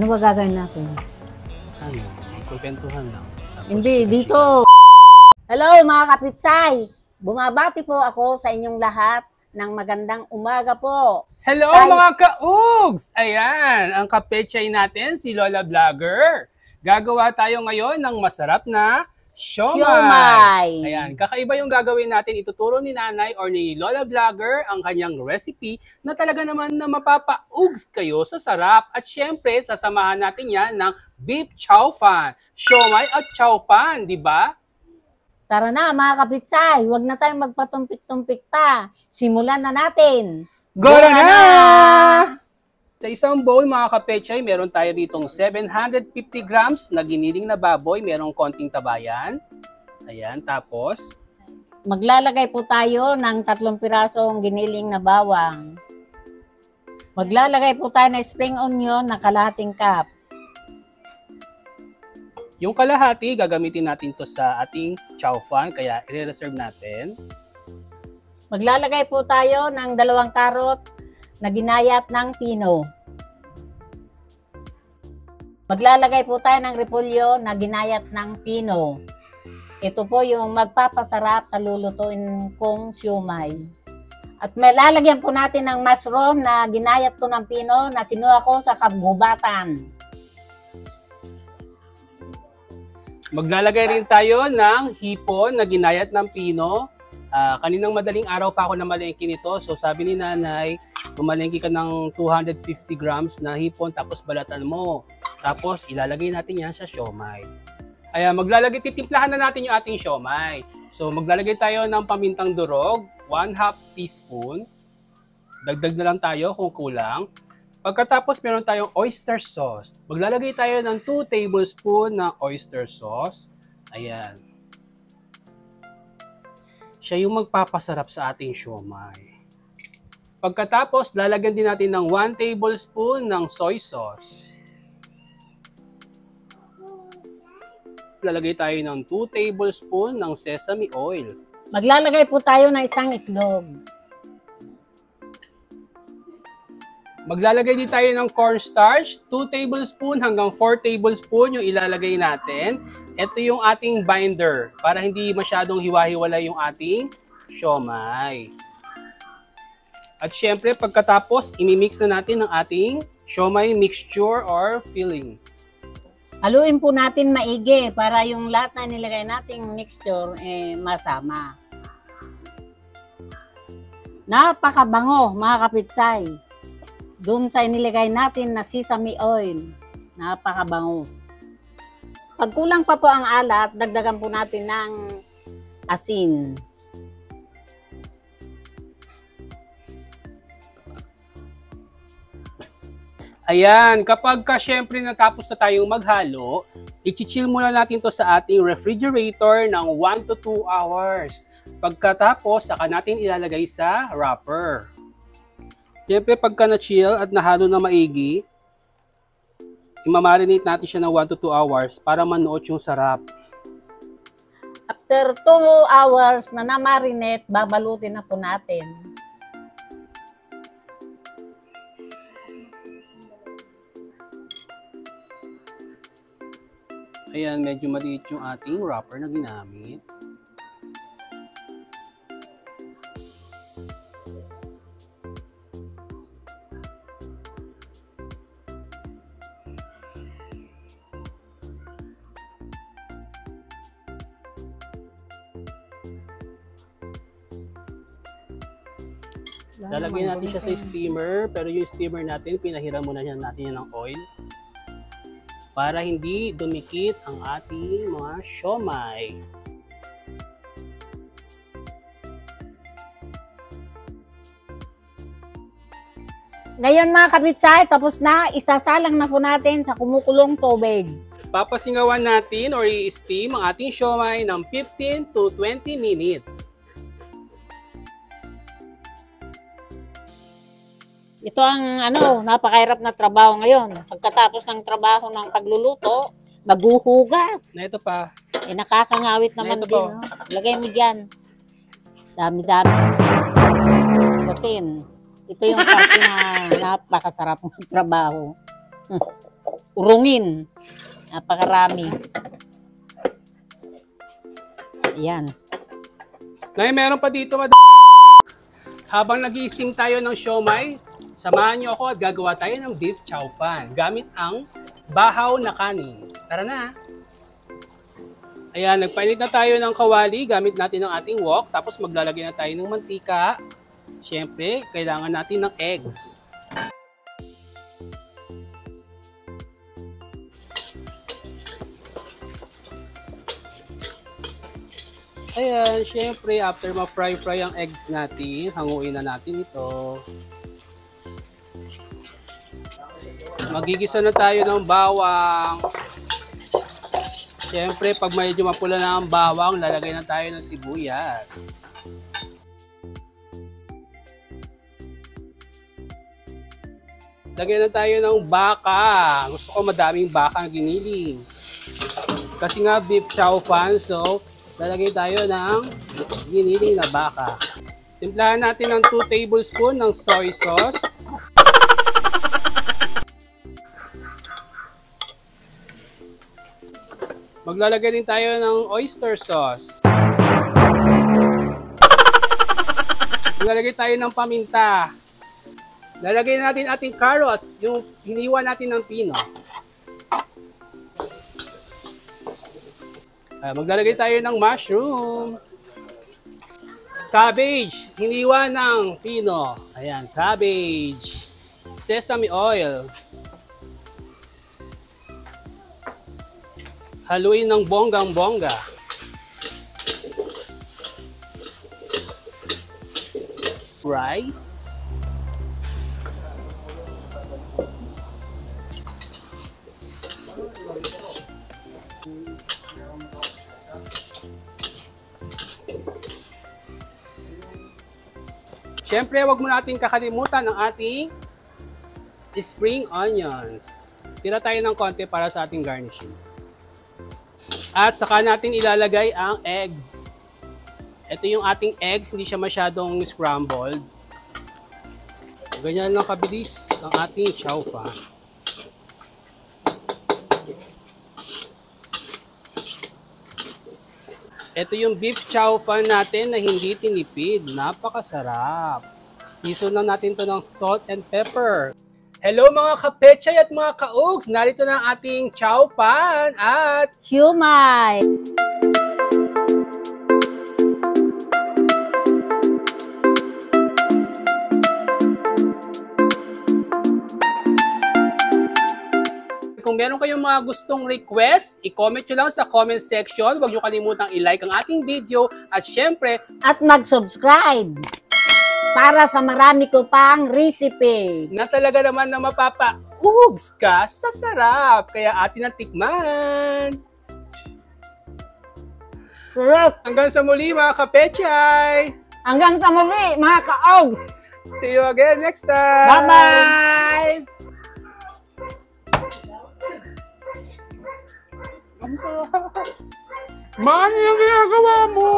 ba gagawin natin? Ano? Magkwentuhan lang. Hindi, dito. Hello mga kapitsay! Bumabati po ako sa inyong lahat ng magandang umaga po. Hello mga ka-ugs! Ayan, ang kapetsay natin si Lola Vlogger. Gagawa tayo ngayon ng masarap na siomai. Ayan, kakaiba yung gagawin natin. Ituturo ni Nanay or ni Lola Vlogger ang kanyang recipe na talaga naman na mapapa-ugs kayo sa sarap. At syempre, sasamahan natin yan ng beef chow fan. Siomai at chow fan, di ba? Tara na mga kapitsay, huwag na tayong magpatumpik-tumpik pa. Simulan na natin. Go na! Sa isang bowl mga kapechay, meron tayo ditong 750 grams na giniling na baboy, merong konting tabayan. Ayan, tapos maglalagay po tayo ng 3 pirasong giniling na bawang. Maglalagay po tayo ng spring onion na kalahating cup. Yung kalahati, gagamitin natin to sa ating chow fan, kaya i-reserve natin. Maglalagay po tayo ng 2 karot na ginayat ng pino. Maglalagay po tayo ng repolyo na ginayat ng pino. Ito po yung magpapasarap sa lulutuin kong siomai. At may lalagyan po natin ng mushroom na ginayat ko ng pino na kinuha ko sa kabgubatan. Maglalagay rin tayo ng hipon na ginayat ng pino. Kaninang madaling araw pa ako namalengke nito. So sabi ni Nanay, mamalengke ka ng 250 grams na hipon tapos balatan mo. Tapos ilalagay natin yan sa siomai. Ayan, titimplahan na natin yung ating siomai. So maglalagay tayo ng pamintang durog, 1/2 teaspoon. Dagdag na lang tayo kung kulang. Pagkatapos meron tayong oyster sauce. Maglalagay tayo ng 2 tablespoon ng oyster sauce. Ayan. Siya yung magpapasarap sa ating siomai. Pagkatapos, lalagyan din natin ng 1 tablespoon ng soy sauce. Lalagay tayo ng 2 tablespoon ng sesame oil. Maglalagay po tayo ng 1 itlog. Maglalagay din tayo ng cornstarch, 2 tablespoon hanggang 4 tablespoon yung ilalagay natin. Ito yung ating binder para hindi masyadong hiwa-hiwalay yung ating siomai. At syempre, pagkatapos, imimix na natin ang ating siomai mixture or filling. Haluin po natin maigi para yung lahat na nilagay nating mixture masama. Napakabango mga kapitsay. Doon sa inilagay natin na sesame oil. Napakabango. Pag kulang pa po ang alat, dagdagan po natin ng asin. Ayan, kapag syempre natapos na tayong maghalo, i-chill muna natin to sa ating refrigerator ng 1 to 2 hours. Pagkatapos, saka natin ilalagay sa wrapper. Siyempre, pagka na-chill at nahalo na maigi, imamarinate natin siya ng 1 to 2 hours para manuot yung sarap. After 2 hours na na-marinate, babalutin na po natin. Ayan, medyo maliit yung ating wrapper na ginamit. Lalagyan natin siya sa steamer, pero yung steamer natin, pinahiram muna natin yan ng oil para hindi dumikit ang ating mga siomai. Ngayon mga kapitsay, tapos na, isasalang na po natin sa kumukulong tubig. Papasingawan natin or i-steam ang ating siomai ng 15 to 20 minutes. Ito ang napakahirap na trabaho ngayon. Pagkatapos ng trabaho ng pagluluto, maghuhugas. Na ito pa. Nakakangawit naman din. No? Lagay mo dyan. Dami-dami. Batin. Ito yung parte na napakasarap ng trabaho. urungin. Napakarami. Ayan. Nay, meron pa dito. Habang nag-i-steam tayo ng siomai, samahan niyo ako at gagawa tayo ng beef chow fan gamit ang bahaw na kanin. Tara na! Ayan, nagpainit na tayo ng kawali gamit natin ang ating wok. Tapos maglalagay na tayo ng mantika. Siyempre, kailangan natin ng eggs. Ayan, syempre, after ma-fry ang eggs natin, hanguin na natin ito. Magigisa na tayo ng bawang. Syempre, pag medyo mapula na ang bawang, lalagay na tayo ng sibuyas. Lagyan na tayo ng baka. Gusto ko madaming baka na giniling. Kasi nga beef chow fan, so lalagay tayo ng giniling na baka. Timplahan natin ng 2 tablespoons ng soy sauce. Maglalagay din tayo ng oyster sauce. Maglalagay tayo ng paminta. Lalagay natin ating carrots, yung hiniwa natin ng pino. Maglalagay tayo ng mushroom. Cabbage, hiniwa ng pino. Ayan, cabbage. Sesame oil. Haluin ng bonggang-bongga. Rice. Siyempre, wag mo natin kakalimutan ang ating spring onions. Tira tayo ng konti para sa ating garnishing. At saka natin ilalagay ang eggs. Ito yung ating eggs, hindi siya masyadong scrambled. Ganyan lang kabilis ang ating chow fan. Ito yung beef chow fan natin na hindi tinipid. Napakasarap. Season na natin to ng salt and pepper. Hello mga kapechay at mga kaogs! Narito na ang ating chow pan at Siomai! Kung meron kayong mga gustong request, i-comment nyo lang sa comment section. Huwag nyo kalimutang i-like ang ating video at syempre, At mag-subscribe para sa marami ko pang recipe. na talaga naman na mapapa-ugs ka sa sarap. Kaya atin ang tikman. Sarap! Hanggang sa muli mga kapechay! Hanggang sa muli, mga kaogs! See you again next time! Bye-bye! Mano yung ginagawa mo?